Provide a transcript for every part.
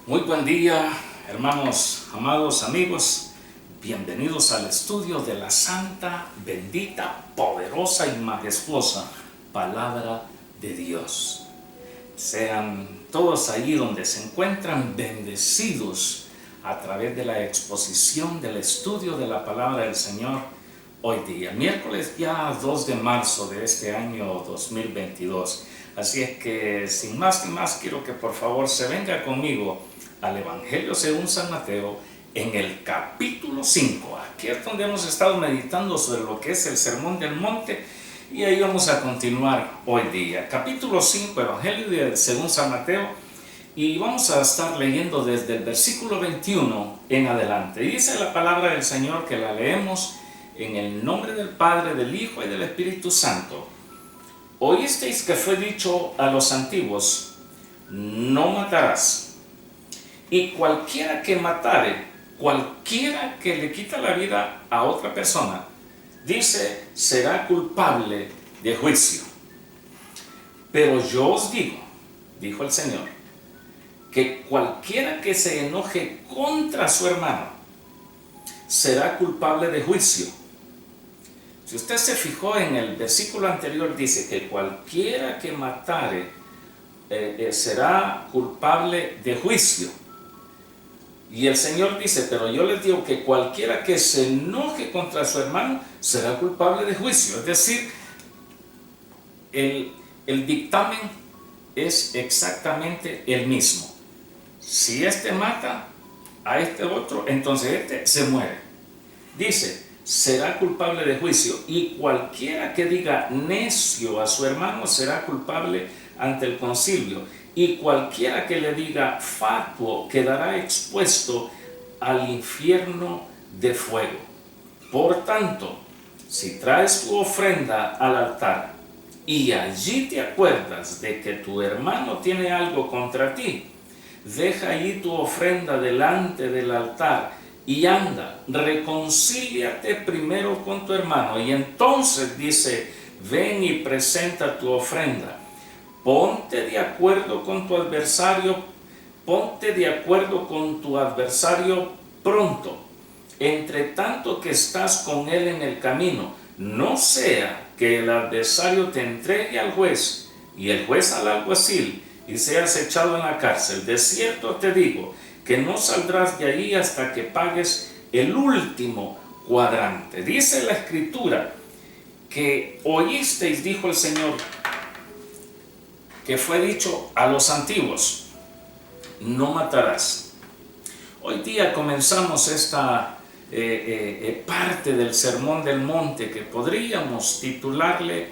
Muy buen día, hermanos, amados amigos. Bienvenidos al estudio de la santa, bendita, poderosa y majestuosa palabra de Dios. Sean todos allí donde se encuentran bendecidos a través de la exposición del estudio de la palabra del Señor hoy día, miércoles ya 2 de marzo de este año 2022. Así es que sin más ni más quiero que por favor se venga conmigo al Evangelio según San Mateo en el capítulo 5. Aquí es donde hemos estado meditando sobre lo que es el Sermón del Monte y ahí vamos a continuar hoy día. Capítulo 5, Evangelio según San Mateo, y vamos a estar leyendo desde el versículo 21 en adelante. Y dice la palabra del Señor, que la leemos en el nombre del Padre, del Hijo y del Espíritu Santo. Oísteis que fue dicho a los antiguos: no matarás. Y cualquiera que matare, cualquiera que le quita la vida a otra persona, dice, será culpable de juicio. Pero yo os digo, dijo el Señor, que cualquiera que se enoje contra su hermano será culpable de juicio. Si usted se fijó en el versículo anterior, dice que cualquiera que matare será culpable de juicio. Y el Señor dice, pero yo les digo que cualquiera que se enoje contra su hermano será culpable de juicio. Es decir, el dictamen es exactamente el mismo. Si este mata a este otro, entonces este se muere. Dice, será culpable de juicio, y cualquiera que diga necio a su hermano será culpable ante el concilio, y cualquiera que le diga fatuo quedará expuesto al infierno de fuego. Por tanto, si traes tu ofrenda al altar y allí te acuerdas de que tu hermano tiene algo contra ti, deja allí tu ofrenda delante del altar y anda, reconcíliate primero con tu hermano, y entonces dice, ven y presenta tu ofrenda. Ponte de acuerdo con tu adversario, pronto, entre tanto que estás con él en el camino, no sea que el adversario te entregue al juez y el juez al alguacil y seas echado en la cárcel. De cierto te digo que no saldrás de ahí hasta que pagues el último cuadrante. Dice la Escritura que oísteis, dijo el Señor, que fue dicho a los antiguos, no matarás. Hoy día comenzamos esta parte del Sermón del Monte que podríamos titularle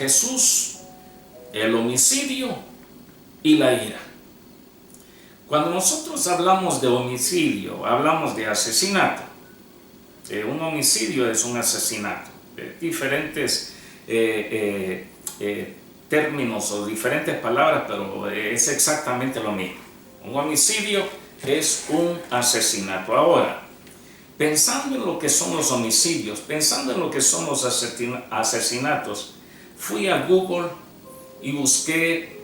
Jesús, el homicidio y la ira. Cuando nosotros hablamos de homicidio, hablamos de asesinato. Un homicidio es un asesinato. Diferentes términos o diferentes palabras, pero es exactamente lo mismo. Un homicidio es un asesinato. Ahora, pensando en lo que son los homicidios, pensando en lo que son los asesinatos, fui a Google y busqué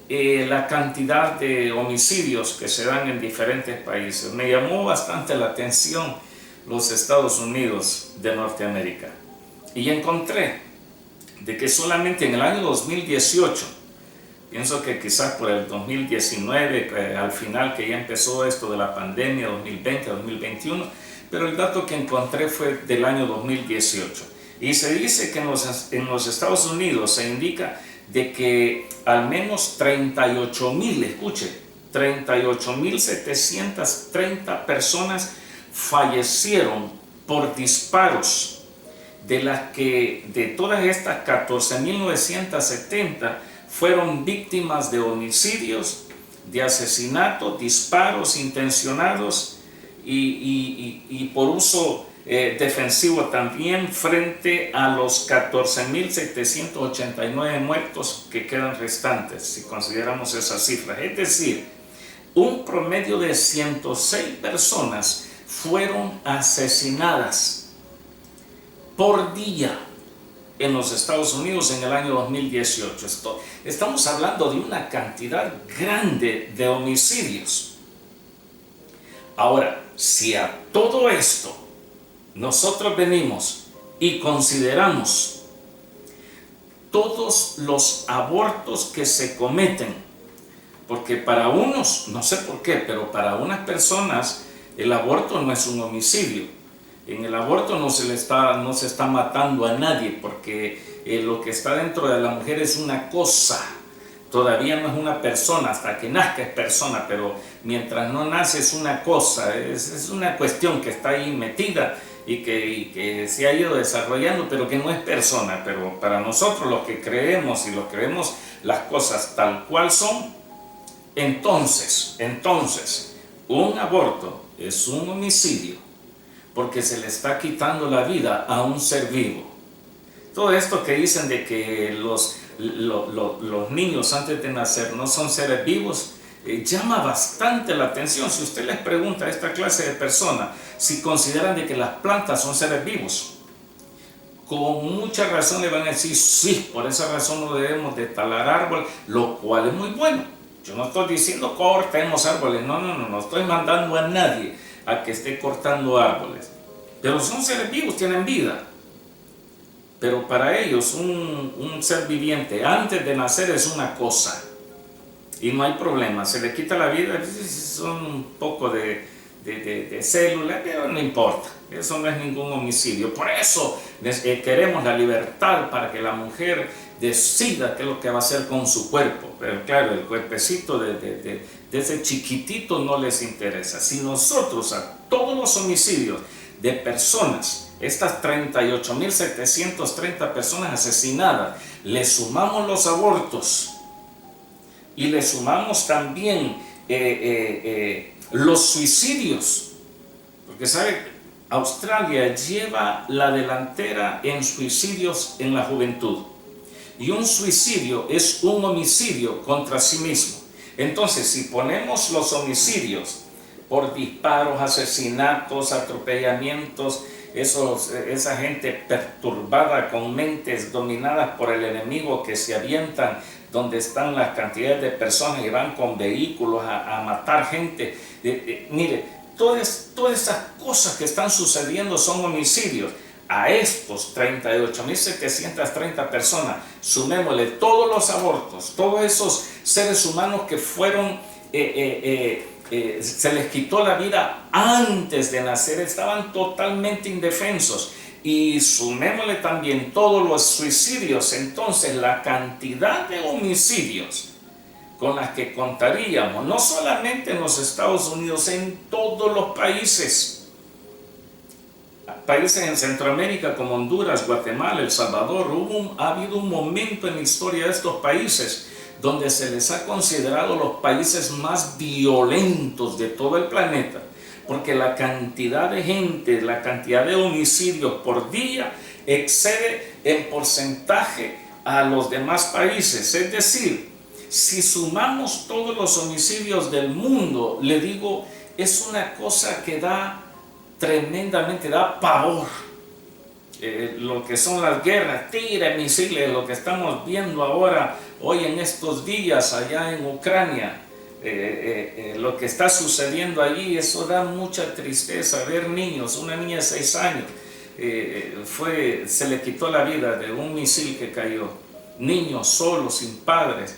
la cantidad de homicidios que se dan en diferentes países. Me llamó bastante la atención los Estados Unidos de Norteamérica y encontré de que solamente en el año 2018, pienso que quizás por el 2019, al final que ya empezó esto de la pandemia, 2020-2021, pero el dato que encontré fue del año 2018. Y se dice que en los Estados Unidos se indica de que al menos 38,000, escuche, 38,730 personas fallecieron por disparos, de todas estas 14,970 fueron víctimas de homicidios, de asesinatos, disparos intencionados y por uso defensivo también, frente a los 14,789 muertos que quedan restantes, si consideramos esas cifras. Es decir, un promedio de 106 personas fueron asesinadas por día en los Estados Unidos en el año 2018. Estamos hablando de una cantidad grande de homicidios. Ahora, si a todo esto nosotros venimos y consideramos todos los abortos que se cometen, porque para unos, no sé por qué, pero para unas personas el aborto no es un homicidio. En el aborto no se está matando a nadie, porque lo que está dentro de la mujer es una cosa. Todavía no es una persona, hasta que nazca es persona, pero mientras no nace es una cosa, es una cuestión que está ahí metida y que se ha ido desarrollando, pero que no es persona. Pero para nosotros los que creemos y los creemos las cosas tal cual son, entonces, un aborto es un homicidio porque se le está quitando la vida a un ser vivo. Todo esto que dicen de que los niños antes de nacer no son seres vivos, llama bastante la atención. Si usted les pregunta a esta clase de personas si consideran de que las plantas son seres vivos, con mucha razón le van a decir sí, por esa razón no debemos de talar árboles, lo cual es muy bueno. Yo no estoy diciendo cortemos árboles, no estoy mandando a nadie a que esté cortando árboles, pero son seres vivos, tienen vida. Pero para ellos un ser viviente antes de nacer es una cosa y no hay problema, se le quita la vida, son un poco de células, pero no importa, eso no es ningún homicidio. Por eso queremos la libertad para que la mujer decida qué es lo que va a hacer con su cuerpo. Pero claro, el cuerpecito de ese chiquitito no les interesa. Si nosotros a todos los homicidios de personas, estas 38.730 personas asesinadas, le sumamos los abortos y le sumamos también los suicidios, porque sabe, Australia lleva la delantera en suicidios en la juventud, y un suicidio es un homicidio contra sí mismo. Entonces, si ponemos los homicidios por disparos, asesinatos, atropellamientos, esa gente perturbada con mentes dominadas por el enemigo que se avientan donde están las cantidades de personas y van con vehículos a matar gente. Mire, todas esas cosas que están sucediendo son homicidios. A estos 38.730 personas, sumémosle todos los abortos, todos esos seres humanos que fueron, se les quitó la vida antes de nacer, estaban totalmente indefensos. Y sumémosle también todos los suicidios, entonces la cantidad de homicidios con las que contaríamos, no solamente en los Estados Unidos, en todos los países en Centroamérica como Honduras, Guatemala, El Salvador, ha habido un momento en la historia de estos países donde se les ha considerado los países más violentos de todo el planeta, porque la cantidad de gente, la cantidad de homicidios por día excede en porcentaje a los demás países. Es decir, si sumamos todos los homicidios del mundo, le digo, es una cosa que da tremendamente, da pavor. Lo que son las guerras, tira misiles, lo que estamos viendo ahora, hoy en estos días allá en Ucrania, lo que está sucediendo allí, eso da mucha tristeza. Ver niños, una niña de 6 años, se le quitó la vida de un misil que cayó. Niños solos, sin padres,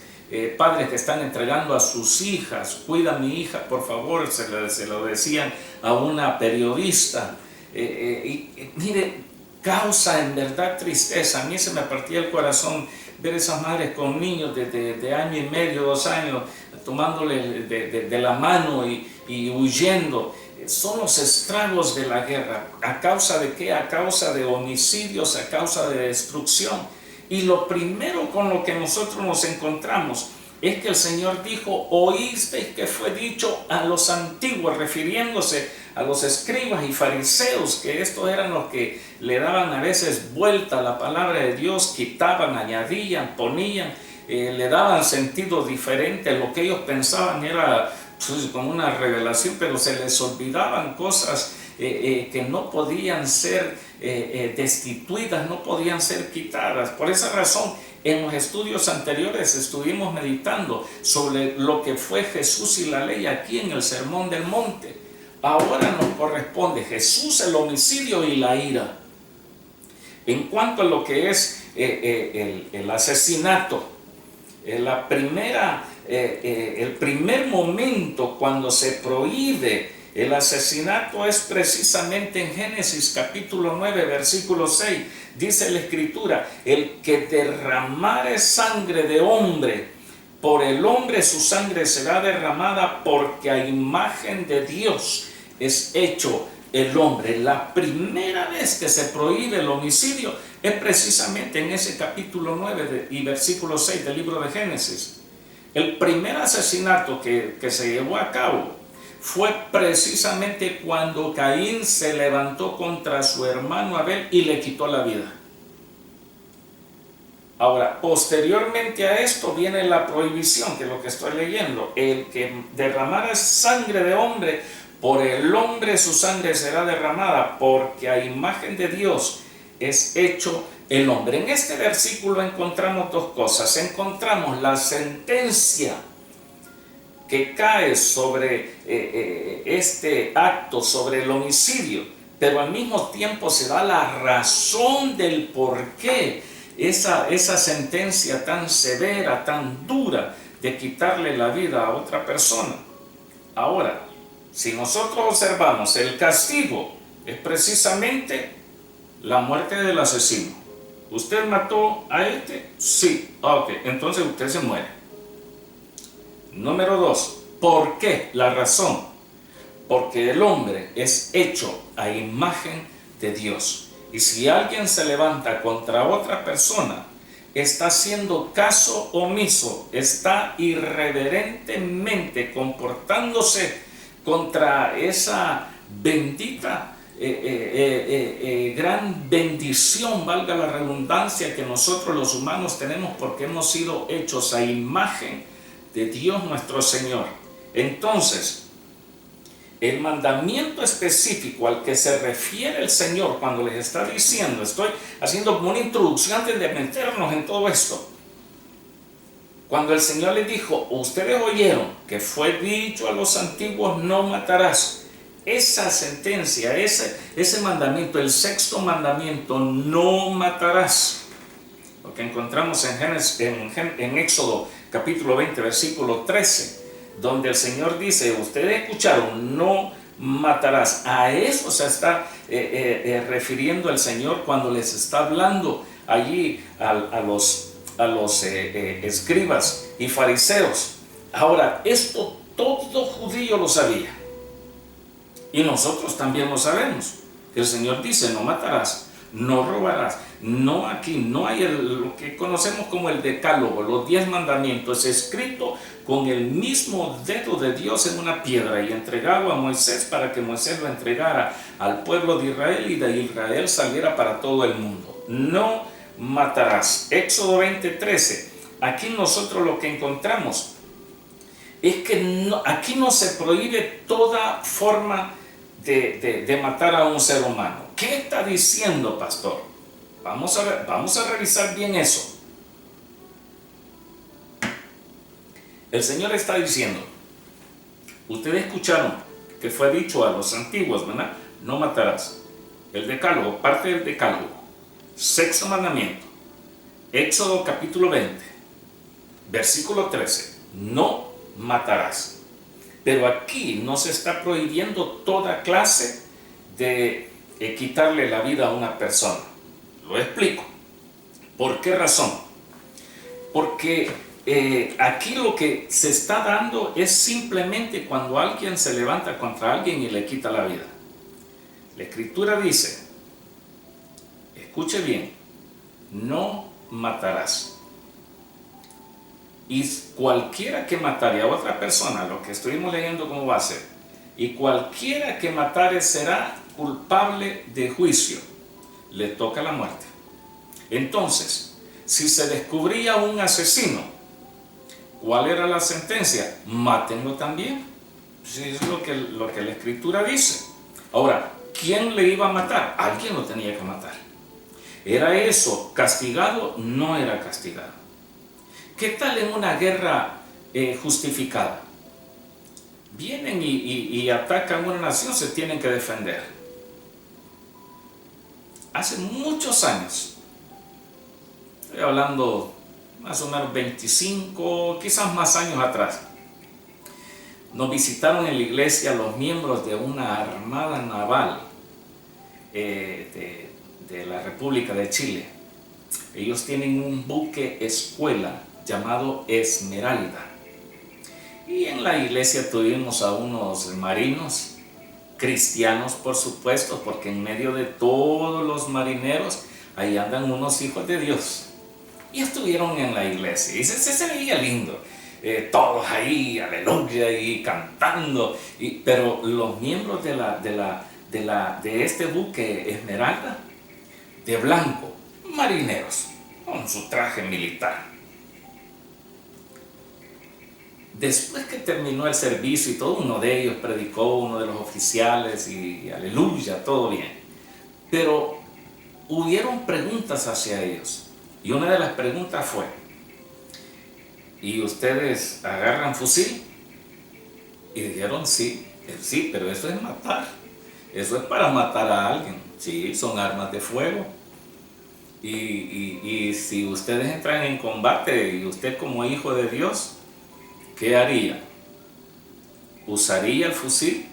padres que están entregando a sus hijas, cuida a mi hija, por favor, se lo decían a una periodista. Mire, causa en verdad tristeza. A mí se me partía el corazón ver esas madres con niños de año y medio, 2 años, tomándole de la mano y huyendo. Son los estragos de la guerra. ¿A causa de qué? A causa de homicidios, a causa de destrucción. Y lo primero con lo que nosotros nos encontramos es que el Señor dijo: oísteis que fue dicho a los antiguos, refiriéndose a los escribas y fariseos, que estos eran los que le daban a veces vuelta a la palabra de Dios, quitaban, añadían, ponían, le daban sentido diferente. Lo que ellos pensaban era como una revelación, pero se les olvidaban cosas que no podían ser destituidas, no podían ser quitadas. Por esa razón, en los estudios anteriores estuvimos meditando sobre lo que fue Jesús y la ley aquí en el Sermón del Monte. ahora nos corresponde Jesús, el homicidio y la ira. En cuanto a lo que es el asesinato, el primer momento cuando se prohíbe el asesinato es precisamente en Génesis capítulo 9, versículo 6. Dice la Escritura: el que derramare sangre de hombre, por el hombre su sangre será derramada, porque a imagen de Dios es hecho el hombre. La primera vez que se prohíbe el homicidio es precisamente en ese capítulo 9 y versículo 6 del libro de Génesis. El primer asesinato que se llevó a cabo fue precisamente cuando Caín se levantó contra su hermano Abel y le quitó la vida. Ahora, posteriormente a esto viene la prohibición, que es lo que estoy leyendo: el que derramara sangre de hombre, por el hombre su sangre será derramada, porque a imagen de Dios es hecho el hombre. En este versículo encontramos dos cosas. Encontramos la sentencia que cae sobre este acto, sobre el homicidio, pero al mismo tiempo se da la razón del por qué esa sentencia tan severa, tan dura, de quitarle la vida a otra persona. Ahora, si nosotros observamos, el castigo es precisamente la muerte del asesino. ¿Usted mató a este? Sí. Ok, entonces usted se muere. Número 2. ¿Por qué? La razón. Porque el hombre es hecho a imagen de Dios. Y si alguien se levanta contra otra persona, está haciendo caso omiso, está irreverentemente comportándose contra esa bendita gran bendición, valga la redundancia, que nosotros los humanos tenemos, porque hemos sido hechos a imagen de Dios nuestro Señor. Entonces, el mandamiento específico al que se refiere el Señor cuando les está diciendo, estoy haciendo como una introducción antes de meternos en todo esto, cuando el Señor les dijo: ustedes oyeron que fue dicho a los antiguos, no matarás. Esa sentencia, ese mandamiento, el sexto mandamiento, no matarás, lo que encontramos en Éxodo capítulo 20, versículo 13, donde el Señor dice: ustedes escucharon, no matarás. A eso se está refiriendo el Señor cuando les está hablando allí a los escribas y fariseos. Ahora, esto todo judío lo sabía, y nosotros también lo sabemos. El Señor dice: no matarás, no robarás. No, aquí no hay lo que conocemos como el decálogo, los 10 mandamientos, escrito con el mismo dedo de Dios en una piedra y entregado a Moisés para que Moisés lo entregara al pueblo de Israel, y de Israel saliera para todo el mundo. No matarás. Éxodo 20:13. Aquí nosotros lo que encontramos es que aquí no se prohíbe toda forma de matar a un ser humano. ¿Qué está diciendo, pastor? Vamos a revisar bien eso. El Señor está diciendo: ustedes escucharon que fue dicho a los antiguos, ¿verdad? No matarás. El decálogo, parte del decálogo, sexto mandamiento, Éxodo capítulo 20, versículo 13, no matarás. Pero aquí no se está prohibiendo toda clase de quitarle la vida a una persona. Lo explico. ¿Por qué razón? Porque aquí lo que se está dando es simplemente cuando alguien se levanta contra alguien y le quita la vida. La Escritura dice, escuche bien, no matarás. Y cualquiera que matare a otra persona, lo que estuvimos leyendo como base, y cualquiera que matare será culpable de juicio, le toca la muerte. Entonces, si se descubría un asesino, ¿cuál era la sentencia? Mátenlo también. Sí, es lo que la Escritura dice. Ahora, ¿quién le iba a matar? Alguien lo tenía que matar. ¿Era eso castigado? No era castigado. ¿Qué tal en una guerra justificada? vienen y atacan una nación, se tienen que defender. Hace muchos años, estoy hablando más o menos 25, quizás más años atrás, nos visitaron en la iglesia los miembros de una armada naval de la República de Chile. Ellos tienen un buque escuela llamado Esmeralda. Y en la iglesia tuvimos a unos marinos, cristianos por supuesto, porque en medio de todos los marineros, ahí andan unos hijos de Dios. Y estuvieron en la iglesia y se veía lindo. Todos ahí, aleluya, y cantando. Pero los miembros de este buque Esmeralda, de blanco, marineros, con su traje militar. Después que terminó el servicio y todo, uno de ellos predicó, uno de los oficiales, y aleluya, todo bien. Pero hubieron preguntas hacia ellos. Y una de las preguntas fue: ¿y ustedes agarran fusil? Y dijeron sí, pero eso es matar. Eso es para matar a alguien. Sí, son armas de fuego. Y si ustedes entran en combate y usted como hijo de Dios, ¿qué haría? ¿Usaría el fusil?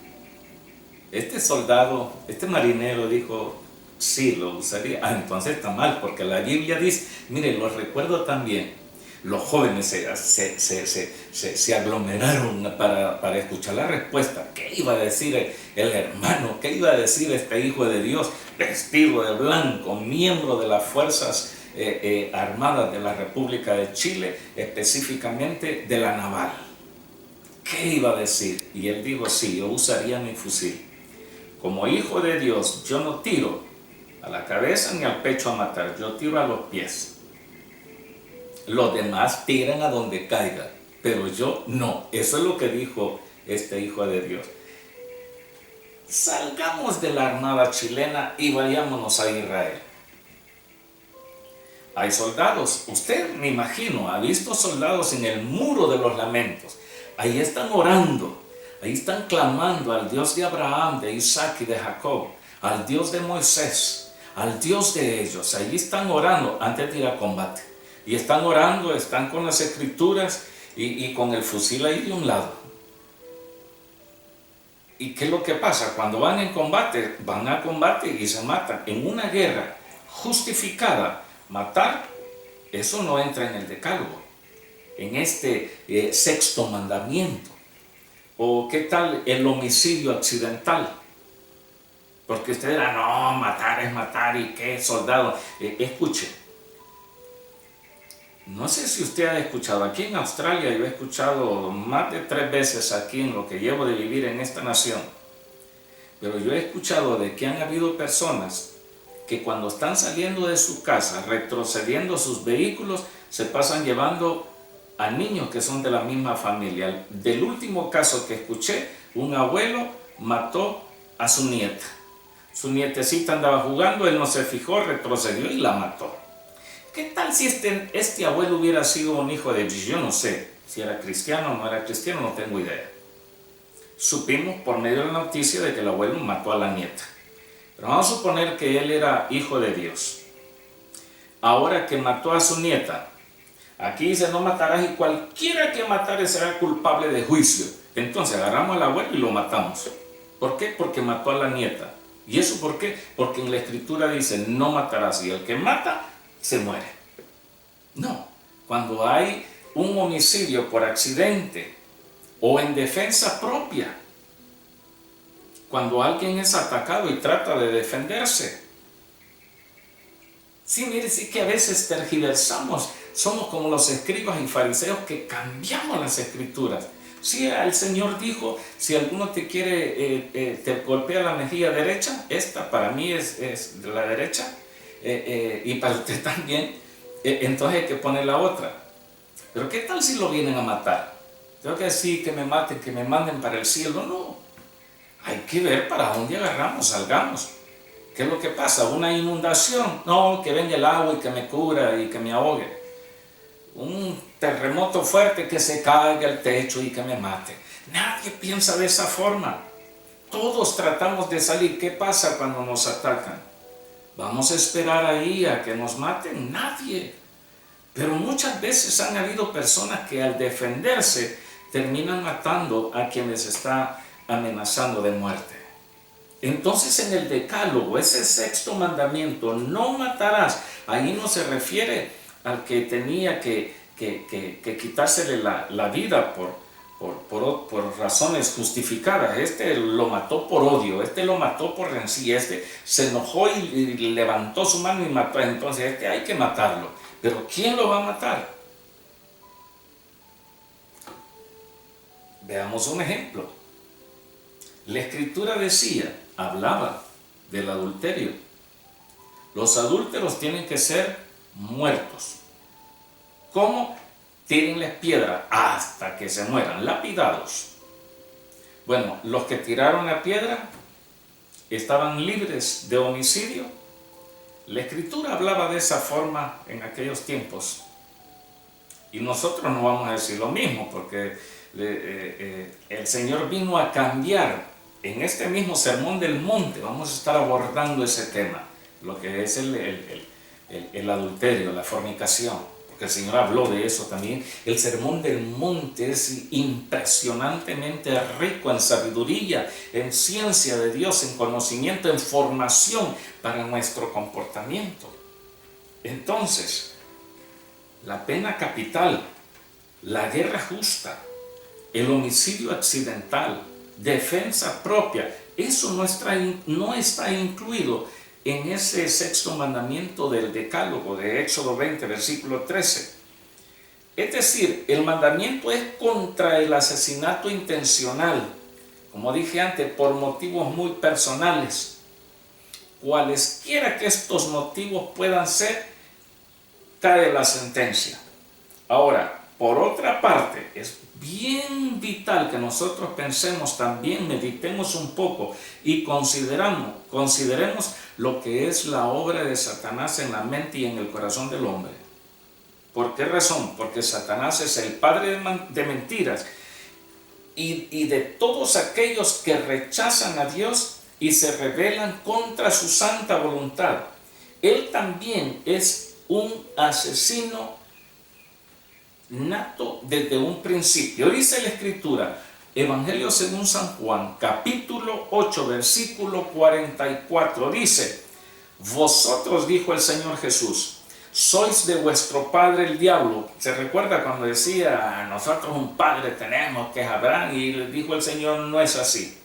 Este soldado, este marinero dijo, sí, lo usaría. Entonces está mal, porque la Biblia dice, mire, lo recuerdo también, los jóvenes se aglomeraron para escuchar la respuesta. ¿Qué iba a decir el hermano? ¿Qué iba a decir este hijo de Dios, vestido de blanco, miembro de las fuerzas armadas de la República de Chile, específicamente de la naval? ¿Qué iba a decir? Y él dijo, sí, yo usaría mi fusil. Como hijo de Dios, yo no tiro a la cabeza ni al pecho a matar, yo tiro a los pies. Los demás tiran a donde caiga, pero yo no. Eso es lo que dijo este hijo de Dios. Salgamos de la armada chilena y vayámonos a Israel. Hay soldados, usted me imagino, ha visto soldados en el muro de los lamentos. Ahí están orando, ahí están clamando al Dios de Abraham, de Isaac y de Jacob, al Dios de Moisés, al Dios de ellos. Ahí están orando antes de ir a combate. Y están orando, están con las escrituras y con el fusil ahí de un lado. ¿Y qué es lo que pasa? Cuando van en combate, van a combate y se matan. En una guerra justificada, matar, eso no entra en el decálogo, en este sexto mandamiento. ¿O qué tal el homicidio accidental? Porque usted dirá, no, matar es matar, ¿y qué soldado? Escuche. No sé si usted ha escuchado, aquí en Australia yo he escuchado más de 3 veces aquí en lo que llevo de vivir en esta nación, pero yo he escuchado de que han habido personas que cuando están saliendo de su casa, retrocediendo sus vehículos, se pasan llevando a niños que son de la misma familia. Del último caso que escuché, un abuelo mató a su nieta. Su nietecita andaba jugando, él no se fijó, retrocedió y la mató. ¿Qué tal si este abuelo hubiera sido un hijo de Dios? Yo no sé si era cristiano o no era cristiano, no tengo idea. Supimos por medio de la noticia de que el abuelo mató a la nieta. Pero vamos a suponer que él era hijo de Dios. Ahora que mató a su nieta, aquí dice no matarás y cualquiera que matare será culpable de juicio. Entonces agarramos al abuelo y lo matamos. ¿Por qué? Porque mató a la nieta. ¿Y eso por qué? Porque en la escritura dice no matarás y el que mata se muere. No, cuando hay un homicidio por accidente o en defensa propia, cuando alguien es atacado y trata de defenderse. Sí, mire, sí que a veces tergiversamos, somos como los escribas y fariseos que cambiamos las escrituras. Sí, el Señor dijo, si alguno te quiere, te golpea la mejilla derecha, esta para mí es de la derecha, y para usted también, entonces hay que poner la otra. Pero ¿qué tal si lo vienen a matar? Tengo que decir que me maten, que me manden para el cielo. No, hay que ver para dónde agarramos, salgamos. ¿Qué es lo que pasa? ¿Una inundación? No, que venga el agua y que me cubra y que me ahogue. Un terremoto fuerte, que se caiga el techo y que me mate. Nadie piensa de esa forma. Todos tratamos de salir. ¿Qué pasa cuando nos atacan? ¿Vamos a esperar ahí a que nos maten? Nadie. Pero muchas veces han habido personas que al defenderse terminan matando a quienes está amenazando de muerte. Entonces en el decálogo, ese sexto mandamiento, no matarás, ahí no se refiere al que tenía que quitársele la vida por razones justificadas. Este lo mató por odio, este lo mató por rencilla, este se enojó y levantó su mano y mató. Entonces este hay que matarlo. Pero ¿quién lo va a matar? Veamos un ejemplo. La Escritura hablaba del adulterio. Los adúlteros tienen que ser muertos. ¿Cómo? Tírenles piedra hasta que se mueran, lapidados. Bueno, los que tiraron la piedra estaban libres de homicidio. La Escritura hablaba de esa forma en aquellos tiempos. Y nosotros no vamos a decir lo mismo, porque el Señor vino a cambiar. En este mismo Sermón del Monte vamos a estar abordando ese tema, lo que es el adulterio, la fornicación, porque el Señor habló de eso también. El Sermón del Monte es impresionantemente rico en sabiduría, en ciencia de Dios, en conocimiento, en formación para nuestro comportamiento. Entonces, la pena capital, la guerra justa, el homicidio accidental, defensa propia, eso no está incluido en ese sexto mandamiento del decálogo de Éxodo 20, versículo 13. Es decir, el mandamiento es contra el asesinato intencional, como dije antes, por motivos muy personales. Cualesquiera que estos motivos puedan ser, cae la sentencia. Ahora, por otra parte, es bien vital que nosotros pensemos también, meditemos un poco y consideremos lo que es la obra de Satanás en la mente y en el corazón del hombre. ¿Por qué razón? Porque Satanás es el padre de mentiras y de todos aquellos que rechazan a Dios y se rebelan contra su santa voluntad. Él también es un asesino nato desde un principio. Dice la Escritura, Evangelio según San Juan, capítulo 8, versículo 44, dice: vosotros, dijo el Señor Jesús, sois de vuestro padre el diablo. Se recuerda cuando decía, nosotros un padre tenemos que es Abraham, y le dijo el Señor, no es así,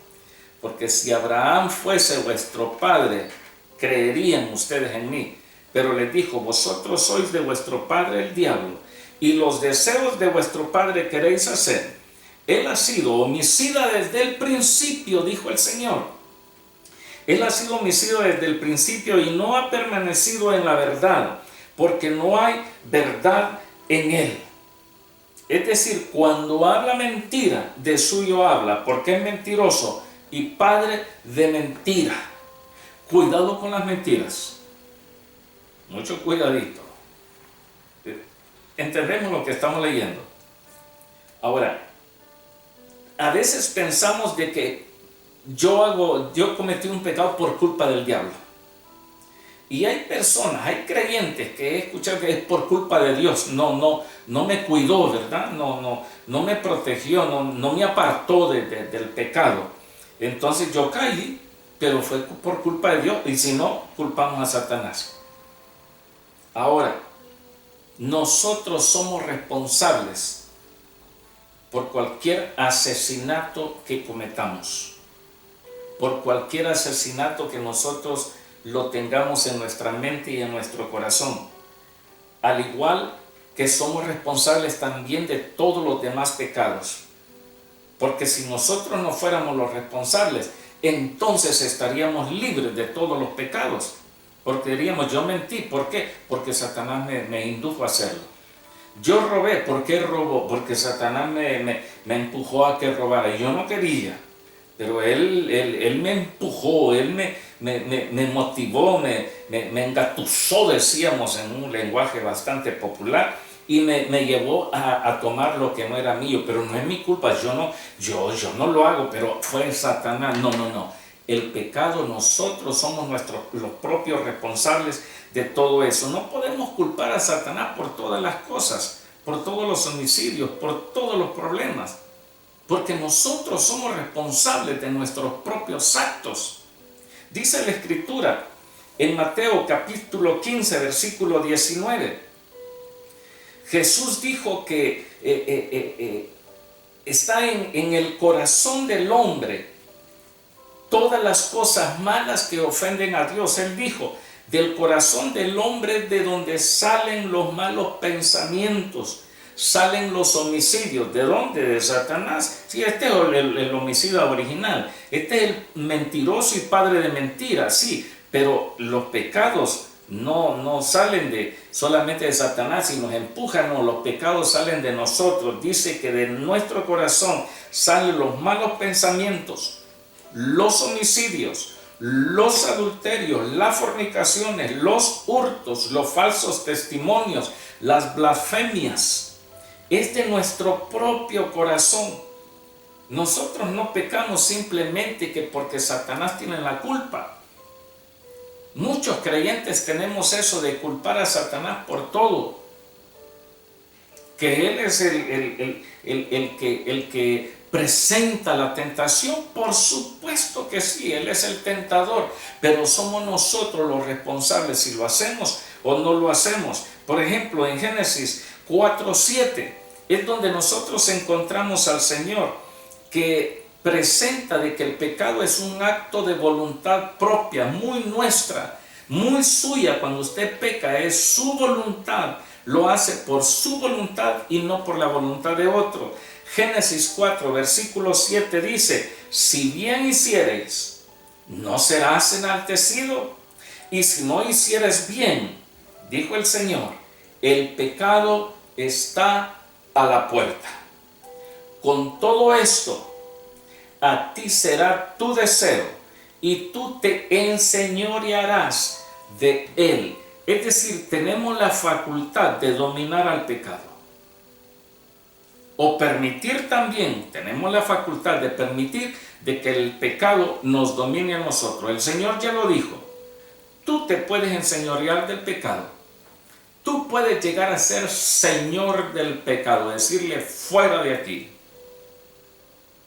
porque si Abraham fuese vuestro padre, creerían ustedes en mí. Pero les dijo, vosotros sois de vuestro padre el diablo, y los deseos de vuestro padre queréis hacer. Él ha sido homicida desde el principio, dijo el Señor. Él ha sido homicida desde el principio y no ha permanecido en la verdad, porque no hay verdad en él. Es decir, cuando habla mentira, de suyo habla, porque es mentiroso y padre de mentira. Cuidado con las mentiras. Mucho cuidadito. Entendemos lo que estamos leyendo. Ahora, a veces pensamos de que yo cometí un pecado por culpa del diablo. Y hay personas, hay creyentes que he escuchado que es por culpa de Dios. No me cuidó, ¿verdad? No me protegió, no me apartó del pecado. Entonces yo caí, pero fue por culpa de Dios. Y si no, culpamos a Satanás. Ahora, nosotros somos responsables por cualquier asesinato que cometamos, por cualquier asesinato que nosotros lo tengamos en nuestra mente y en nuestro corazón, al igual que somos responsables también de todos los demás pecados, porque si nosotros no fuéramos los responsables, entonces estaríamos libres de todos los pecados. Porque diríamos, yo mentí, ¿por qué? Porque Satanás me indujo a hacerlo. Yo robé, ¿por qué robó? Porque Satanás me empujó a que robara. Yo no quería, pero él me empujó, él me motivó, me engatusó, decíamos en un lenguaje bastante popular, y me llevó a tomar lo que no era mío, pero no es mi culpa, yo no lo hago, pero fue Satanás. No, no, no. El pecado, nosotros somos los propios responsables de todo eso. No podemos culpar a Satanás por todas las cosas, por todos los homicidios, por todos los problemas, porque nosotros somos responsables de nuestros propios actos. Dice la Escritura en Mateo capítulo 15, versículo 19. Jesús dijo que está en el corazón del hombre todas las cosas malas que ofenden a Dios. Él dijo, del corazón del hombre de donde salen los malos pensamientos, salen los homicidios. ¿De dónde? De Satanás. Sí, este es el homicida original. Este es el mentiroso y padre de mentiras, sí, pero los pecados no salen solamente de Satanás y nos empujan, no, los pecados salen de nosotros. Dice que de nuestro corazón salen los malos pensamientos, los homicidios, los adulterios, las fornicaciones, los hurtos, los falsos testimonios, las blasfemias. Es de nuestro propio corazón. Nosotros no pecamos simplemente que porque Satanás tiene la culpa. Muchos creyentes tenemos eso de culpar a Satanás por todo, que él es el que presenta la tentación. Por supuesto que sí, él es el tentador, pero somos nosotros los responsables si lo hacemos o no lo hacemos. Por ejemplo, en Génesis 4:7 es donde nosotros encontramos al Señor que presenta de que el pecado es un acto de voluntad propia, muy nuestra, muy suya. Cuando usted peca es su voluntad, lo hace por su voluntad y no por la voluntad de otro. Génesis 4, versículo 7 dice, si bien hiciereis, ¿no serás enaltecido? Y si no hicieres bien, dijo el Señor, el pecado está a la puerta. Con todo esto, a ti será tu deseo y tú te enseñorearás de él. Es decir, tenemos la facultad de dominar al pecado. O permitir también, tenemos la facultad de permitir de que el pecado nos domine a nosotros. El Señor ya lo dijo, tú te puedes enseñorear del pecado. Tú puedes llegar a ser señor del pecado, decirle fuera de aquí.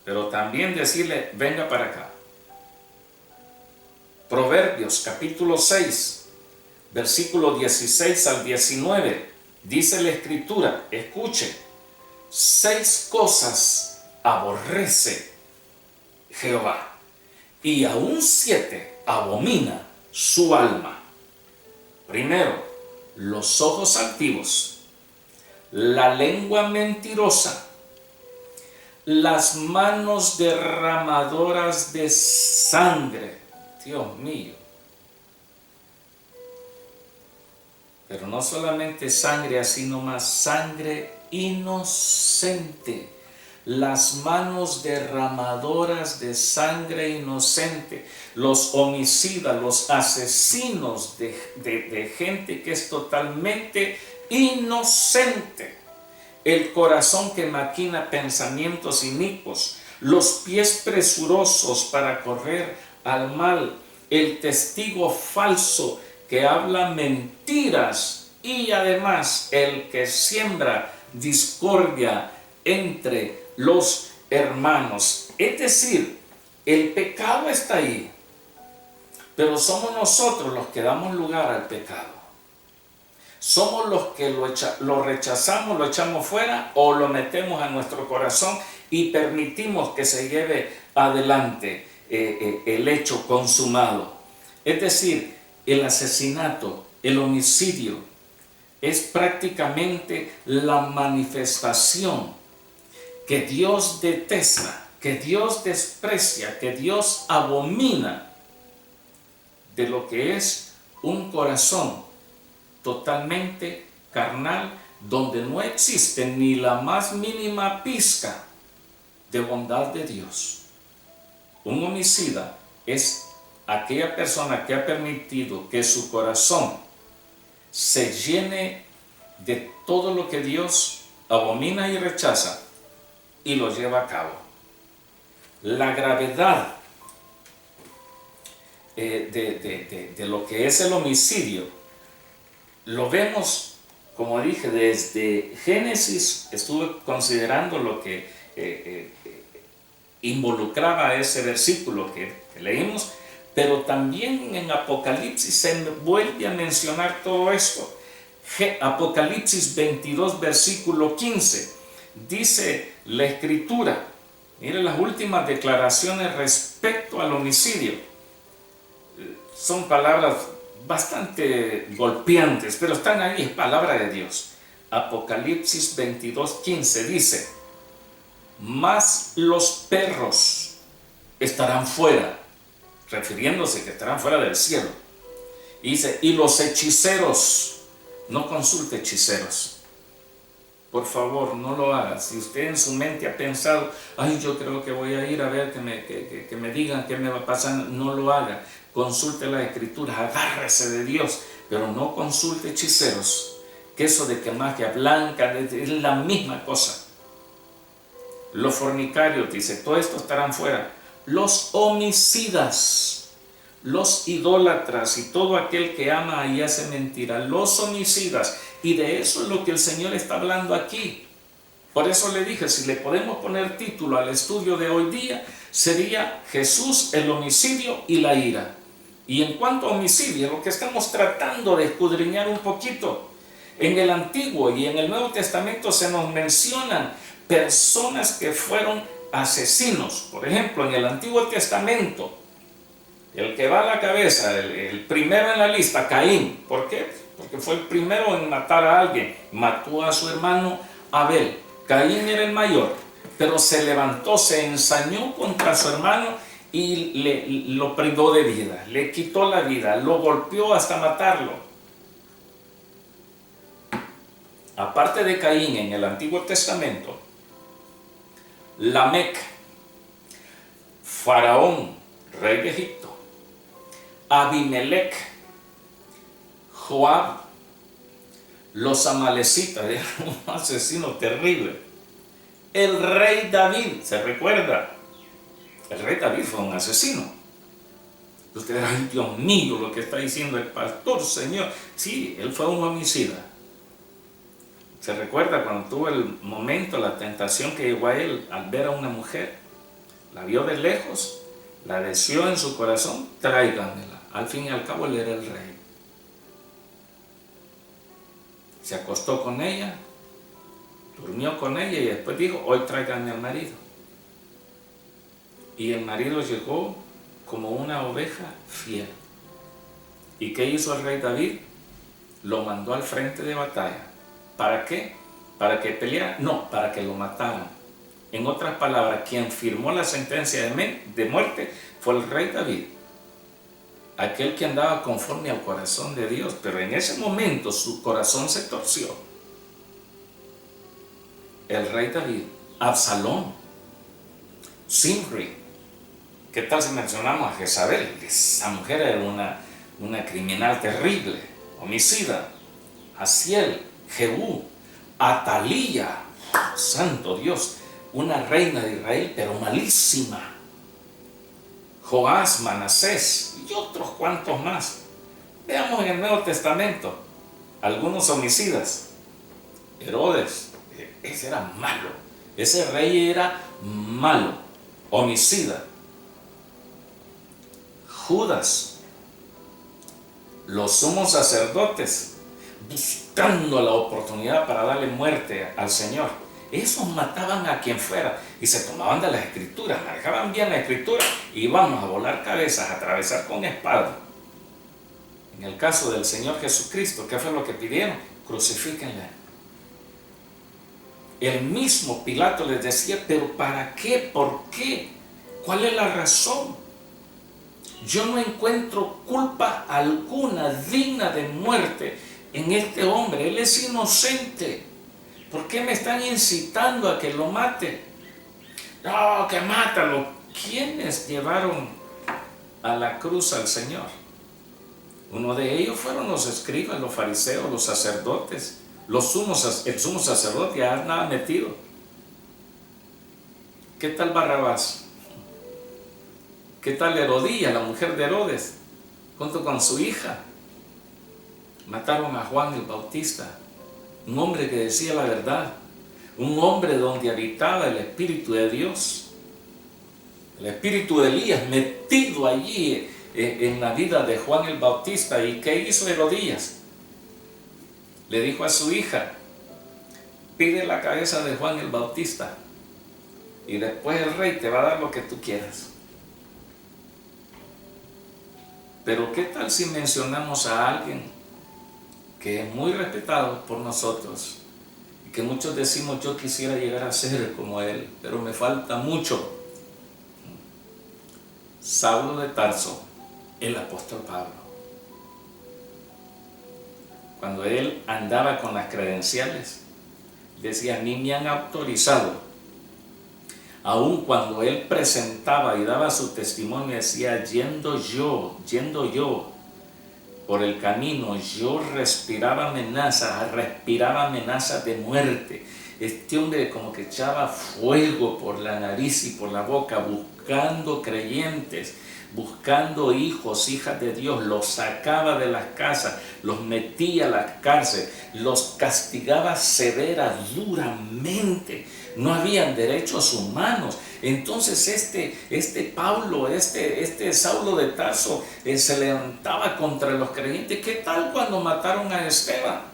Pero también decirle, venga para acá. Proverbios capítulo 6, versículo 16 al 19, dice la Escritura, escuche, 6 cosas aborrece Jehová, y aún 7 abomina su alma. Primero, los ojos altivos, la lengua mentirosa, las manos derramadoras de sangre. Dios mío. Pero no solamente sangre así nomás, sangre inocente. Las manos derramadoras de sangre inocente. Los homicidas, los asesinos de gente que es totalmente inocente. El corazón que maquina pensamientos inicuos, los pies presurosos para correr al mal, el testigo falso que habla mentiras y además el que siembra discordia entre los hermanos. Es decir, el pecado está ahí, pero somos nosotros los que damos lugar al pecado. Somos los que lo rechazamos, lo echamos fuera o lo metemos a nuestro corazón y permitimos que se lleve adelante el hecho consumado. Es decir, el asesinato, el homicidio, es prácticamente la manifestación que Dios detesta, que Dios desprecia, que Dios abomina de lo que es un corazón totalmente carnal, donde no existe ni la más mínima pizca de bondad de Dios. Un homicida es aquella persona que ha permitido que su corazón se llene de todo lo que Dios abomina y rechaza y lo lleva a cabo. La gravedad de lo que es el homicidio lo vemos, como dije, desde Génesis. Estuve considerando lo que involucraba ese versículo que leímos, pero también en Apocalipsis se vuelve a mencionar todo esto. Apocalipsis 22, versículo 15, dice la Escritura, mire las últimas declaraciones respecto al homicidio. Son palabras bastante golpeantes, pero están ahí, es palabra de Dios. Apocalipsis 22, 15 dice: mas los perros estarán fuera, refiriéndose que estarán fuera del cielo. Y dice: y los hechiceros. No consulte hechiceros, por favor, no lo haga. Si usted en su mente ha pensado, ay, yo creo que voy a ir a ver que me digan qué me va a pasar, no lo haga. Consulte las Escrituras, agárrese de Dios, pero no consulte hechiceros, que eso de que magia blanca es la misma cosa. Los fornicarios, dice, todo esto estarán fuera. Los homicidas, los idólatras y todo aquel que ama y hace mentira, los homicidas. Y de eso es lo que el Señor está hablando aquí. Por eso le dije, si le podemos poner título al estudio de hoy día, sería Jesús, el homicidio y la ira. Y en cuanto a homicidio, lo que estamos tratando de escudriñar un poquito, en el Antiguo y en el Nuevo Testamento se nos mencionan personas que fueron asesinos. Por ejemplo, en el Antiguo Testamento, el que va a la cabeza, el primero en la lista, Caín. ¿Por qué? Porque fue el primero en matar a alguien. Mató a su hermano Abel. Caín era el mayor, pero se levantó, se ensañó contra su hermano y lo privó de vida, le quitó la vida, lo golpeó hasta matarlo. Aparte de Caín, en el Antiguo Testamento, Lamec, Faraón, rey de Egipto, Abimelech, Joab, los amalecitas, eran un asesino terrible. El rey David, ¿se recuerda? El rey David fue un asesino. Usted dirá, ay, Dios mío, lo que está diciendo el pastor, Señor. Sí, él fue un homicida. ¿Se recuerda cuando tuvo el momento, la tentación que llegó a él al ver a una mujer? La vio de lejos, la deseó en su corazón, tráiganmela. Al fin y al cabo él era el rey. Se acostó con ella, durmió con ella y después dijo, hoy tráiganme al marido. Y el marido llegó como una oveja fiel. ¿Y qué hizo el rey David? Lo mandó al frente de batalla. ¿Para qué? ¿Para que peleara? No, para que lo mataran. En otras palabras, quien firmó la sentencia de muerte fue el rey David, aquel que andaba conforme al corazón de Dios, pero en ese momento su corazón se torció. El rey David, Absalón, Zimri. ¿Qué tal si mencionamos a Jezabel? Esa mujer era una criminal terrible, homicida. Asiel, Jehú, Atalía, santo Dios, una reina de Israel, pero malísima. Joás, Manasés y otros cuantos más. Veamos en el Nuevo Testamento algunos homicidas. Herodes, ese era malo, ese rey era malo, homicida. Judas, los sumos sacerdotes, buscando la oportunidad para darle muerte al Señor. Esos mataban a quien fuera y se tomaban de las Escrituras, manejaban bien la Escritura y íbamos a volar cabezas, a atravesar con espada. En el caso del Señor Jesucristo, ¿qué fue lo que pidieron? Crucifíquenle. El mismo Pilato les decía, pero ¿para qué? ¿Por qué? ¿Cuál es la razón? Yo no encuentro culpa alguna digna de muerte en este hombre. Él es inocente. ¿Por qué me están incitando a que lo mate? No, que mátalo. ¿Quiénes llevaron a la cruz al Señor? Uno de ellos fueron los escribas, los fariseos, los sacerdotes. el sumo sacerdote ya andaba metido. ¿Qué tal Barrabás? ¿Qué tal Herodías, la mujer de Herodes, junto con su hija? Mataron a Juan el Bautista, un hombre que decía la verdad, un hombre donde habitaba el Espíritu de Dios, el Espíritu de Elías metido allí en la vida de Juan el Bautista. ¿Y qué hizo Herodías? Le dijo a su hija: pide la cabeza de Juan el Bautista y después el rey te va a dar lo que tú quieras. Pero ¿qué tal si mencionamos a alguien que es muy respetado por nosotros y que muchos decimos: yo quisiera llegar a ser como él, pero me falta mucho? Saulo de Tarso, el apóstol Pablo. Cuando él andaba con las credenciales, decía: a mí me han autorizado. Aun cuando él presentaba y daba su testimonio, decía: yendo yo por el camino, yo respiraba amenazas de muerte. Este hombre como que echaba fuego por la nariz y por la boca, buscando creyentes, buscando hijos, hijas de Dios. Los sacaba de las casas, los metía a las cárceles, los castigaba severa, duramente. No habían derechos humanos. Entonces este Pablo, este Saulo de Tarso se levantaba contra los creyentes. ¿Qué tal cuando mataron a Esteban?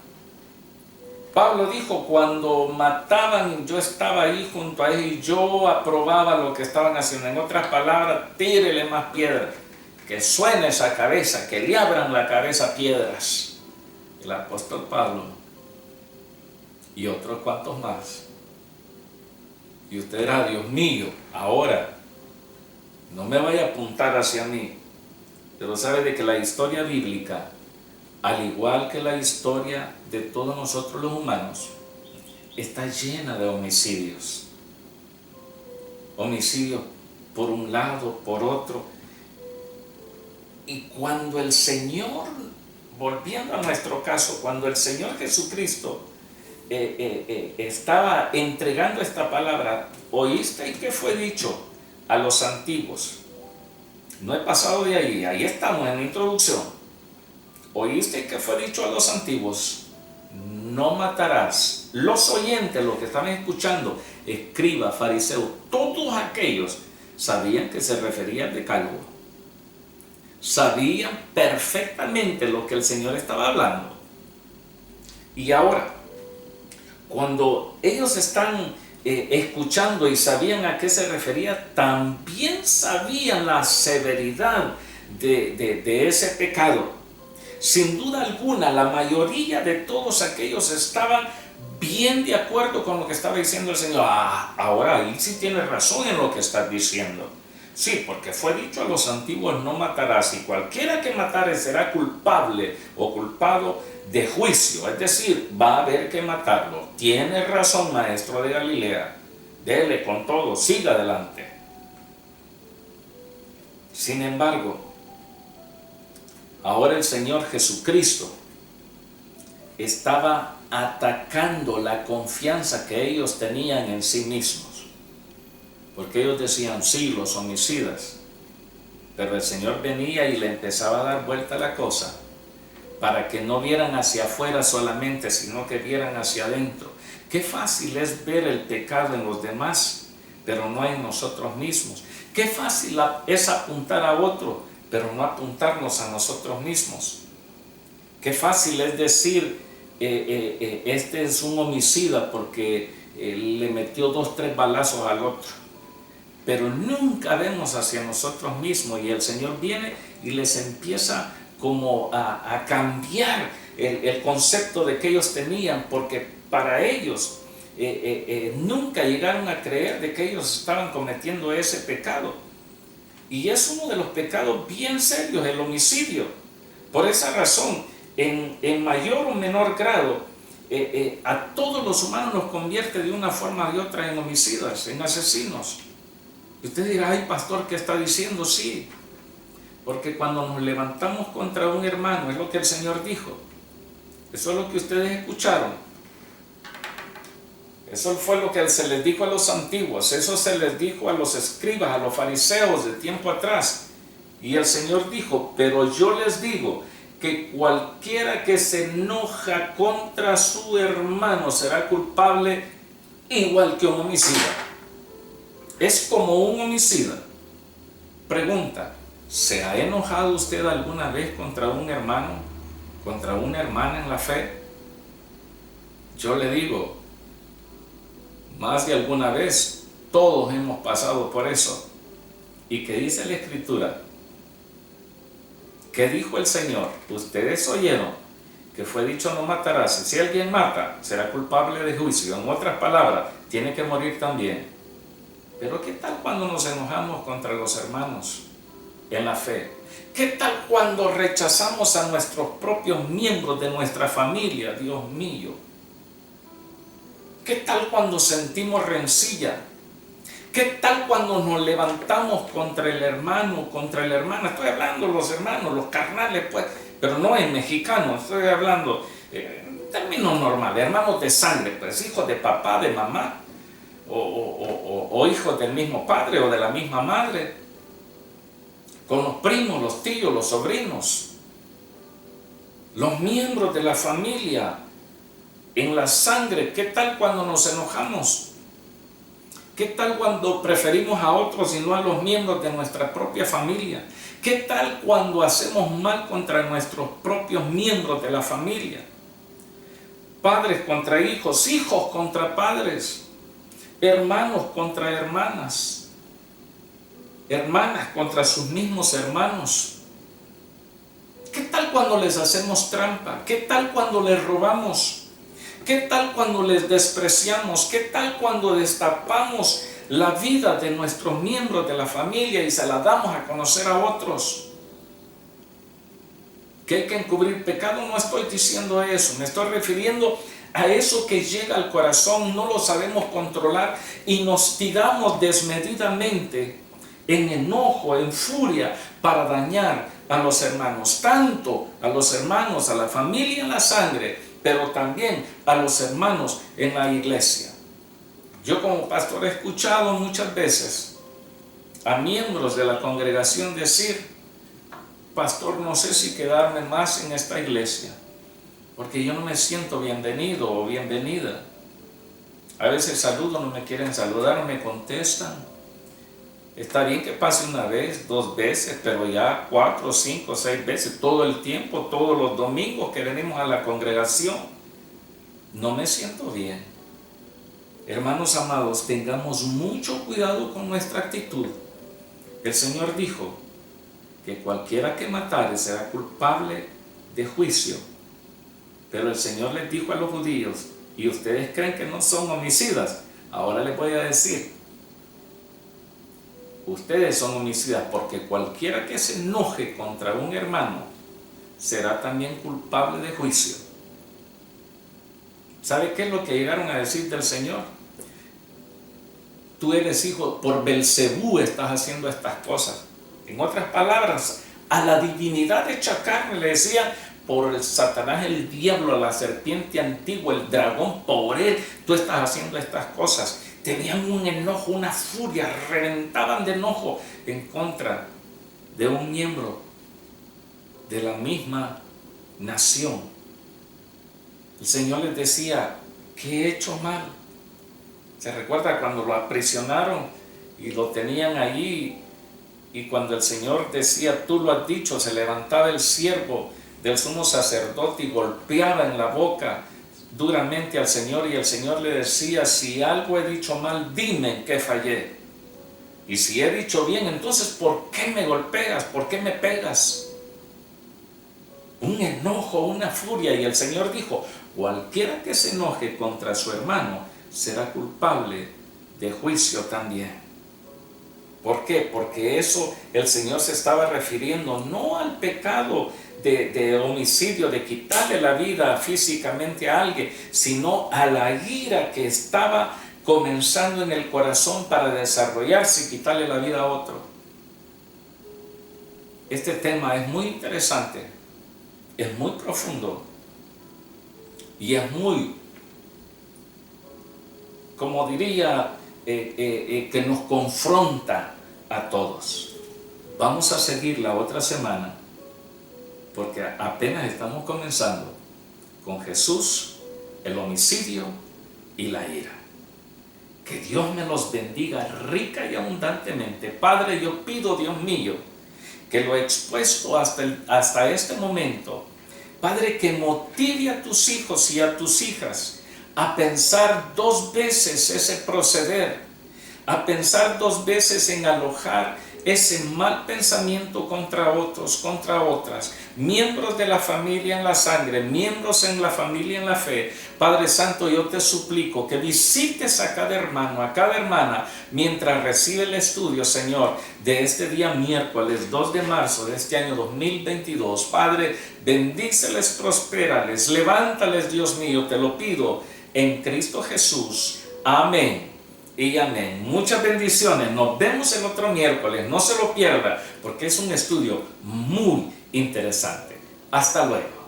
Pablo dijo: cuando mataban, yo estaba ahí junto a ellos y yo aprobaba lo que estaban haciendo. En otras palabras, tírele más piedras, que suene esa cabeza, que le abran la cabeza a piedras. El apóstol Pablo y otros cuantos más. Y usted dirá: Dios mío, ahora no me vaya a apuntar hacia mí. Pero sabe de que la historia bíblica, al igual que la historia de todos nosotros los humanos, está llena de homicidios. Homicidios por un lado, por otro. Y cuando el Señor, volviendo a nuestro caso, cuando el Señor Jesucristo estaba entregando esta palabra, ¿oíste qué fue dicho a los antiguos? No he pasado de ahí estamos en la introducción. ¿Oíste qué fue dicho a los antiguos? No matarás. Los oyentes, los que estaban escuchando, escribas, fariseos, todos aquellos sabían que se refería al decálogo. Sabían perfectamente lo que el Señor estaba hablando. Y ahora, cuando ellos están escuchando y sabían a qué se refería, también sabían la severidad de ese pecado. Sin duda alguna, la mayoría de todos aquellos estaban bien de acuerdo con lo que estaba diciendo el Señor. Ahora ahí sí tienes razón en lo que estás diciendo. Sí, porque fue dicho a los antiguos: no matarás, y cualquiera que matare será culpable o culpado de juicio, es decir, va a haber que matarlo. Tiene razón, maestro de Galilea, dele con todo, siga adelante. Sin embargo, ahora el Señor Jesucristo estaba atacando la confianza que ellos tenían en sí mismos, porque ellos decían: sí, los homicidas. Pero el Señor venía y le empezaba a dar vuelta a la cosa, para que no vieran hacia afuera solamente, sino que vieran hacia adentro. Qué fácil es ver el pecado en los demás, pero no en nosotros mismos. Qué fácil es apuntar a otro, pero no apuntarnos a nosotros mismos. Qué fácil es decir: este es un homicida porque le metió 2, 3 balazos al otro. Pero nunca vemos hacia nosotros mismos, y el Señor viene y les empieza como a cambiar el concepto de que ellos tenían, porque para ellos nunca llegaron a creer de que ellos estaban cometiendo ese pecado. Y es uno de los pecados bien serios, el homicidio. Por esa razón, en mayor o menor grado, a todos los humanos nos convierte de una forma o de otra en homicidas, en asesinos. Y usted dirá: ay, pastor, ¿qué está diciendo? Sí, porque cuando nos levantamos contra un hermano, es lo que el Señor dijo. Eso es lo que ustedes escucharon. Eso fue lo que se les dijo a los antiguos, eso se les dijo a los escribas, a los fariseos de tiempo atrás. Y el Señor dijo, pero yo les digo que cualquiera que se enoja contra su hermano será culpable igual que un homicida. Es como un homicida. Pregunta, ¿se ha enojado usted alguna vez contra un hermano, contra una hermana en la fe? Yo le digo, más de alguna vez, todos hemos pasado por eso. ¿Y qué dice la Escritura? ¿Qué dijo el Señor? Ustedes oyeron que fue dicho no matarás. Si alguien mata, será culpable de juicio. En otras palabras, tiene que morir también. Pero ¿qué tal cuando nos enojamos contra los hermanos en la fe? ¿Qué tal cuando rechazamos a nuestros propios miembros de nuestra familia? Dios mío. ¿Qué tal cuando sentimos rencilla? ¿Qué tal cuando nos levantamos contra el hermano, contra la hermana? Estoy hablando de los hermanos, los carnales, pues, pero no en mexicano, estoy hablando en términos normales, hermanos de sangre, pues, hijos de papá, de mamá, o hijos del mismo padre o de la misma madre, con los primos, los tíos, los sobrinos, los miembros de la familia, en la sangre. ¿Qué tal cuando nos enojamos? ¿Qué tal cuando preferimos a otros y no a los miembros de nuestra propia familia? ¿Qué tal cuando hacemos mal contra nuestros propios miembros de la familia? Padres contra hijos, hijos contra padres, hermanos contra hermanas, hermanas contra sus mismos hermanos. ¿Qué tal cuando les hacemos trampa? ¿Qué tal cuando les robamos? ¿Qué tal cuando les despreciamos? ¿Qué tal cuando destapamos la vida de nuestros miembros de la familia y se la damos a conocer a otros? ¿Que hay que encubrir pecado? No estoy diciendo eso, me estoy refiriendo a eso que llega al corazón, no lo sabemos controlar y nos tiramos desmedidamente en enojo, en furia, para dañar a los hermanos, tanto a los hermanos, a la familia en la sangre, pero también a los hermanos en la iglesia. Yo como pastor he escuchado muchas veces a miembros de la congregación decir, pastor, no sé si quedarme más en esta iglesia, porque yo no me siento bienvenido o bienvenida. A veces saludo, no me quieren saludar, no me contestan. Está bien que pase una vez, 2 veces, pero ya 4, 5, 6 veces, todo el tiempo, todos los domingos que venimos a la congregación, no me siento bien. Hermanos amados, tengamos mucho cuidado con nuestra actitud. El Señor dijo que cualquiera que matare será culpable de juicio. Pero el Señor les dijo a los judíos, y ustedes creen que no son homicidas, ahora les voy a decir, ustedes son homicidas porque cualquiera que se enoje contra un hermano será también culpable de juicio. ¿Sabe qué es lo que llegaron a decir del Señor? Tú eres hijo, por Belcebú estás haciendo estas cosas. En otras palabras, a la divinidad hecha carne le decían, por el Satanás, el diablo, la serpiente antigua, el dragón, por él, tú estás haciendo estas cosas. Tenían un enojo, una furia, reventaban de enojo en contra de un miembro de la misma nación. El Señor les decía, ¿qué he hecho mal? ¿Se recuerda cuando lo aprisionaron y lo tenían allí? Y cuando el Señor decía, tú lo has dicho, se levantaba el siervo del sumo sacerdote y golpeaba en la boca duramente al Señor, y el Señor le decía, si algo he dicho mal, dime en qué fallé. Y si he dicho bien, entonces ¿por qué me golpeas? ¿Por qué me pegas? Un enojo, una furia. Y el Señor dijo, cualquiera que se enoje contra su hermano será culpable de juicio también. ¿Por qué? Porque eso el Señor se estaba refiriendo no al pecado de homicidio, de quitarle la vida físicamente a alguien, sino a la ira que estaba comenzando en el corazón para desarrollarse y quitarle la vida a otro. Este tema es muy interesante, es muy profundo y es muy como diría, que nos confronta a todos. Vamos a seguir la otra semana, porque apenas estamos comenzando con Jesús, el homicidio y la ira. Que Dios me los bendiga rica y abundantemente. Padre, yo pido, Dios mío, que lo expuesto hasta este momento, Padre, que motive a tus hijos y a tus hijas a pensar 2 veces ese proceder, a pensar 2 veces en alojar ese mal pensamiento contra otros, contra otras, miembros de la familia en la sangre, miembros en la familia en la fe. Padre Santo, yo te suplico que visites a cada hermano, a cada hermana, mientras recibe el estudio, Señor, de este día miércoles 2 de marzo de este año 2022. Padre, bendíceles, prospérales, levántales, Dios mío, te lo pido en Cristo Jesús. Amén y amén. Muchas bendiciones. Nos vemos el otro miércoles. No se lo pierda, porque es un estudio muy interesante. Hasta luego.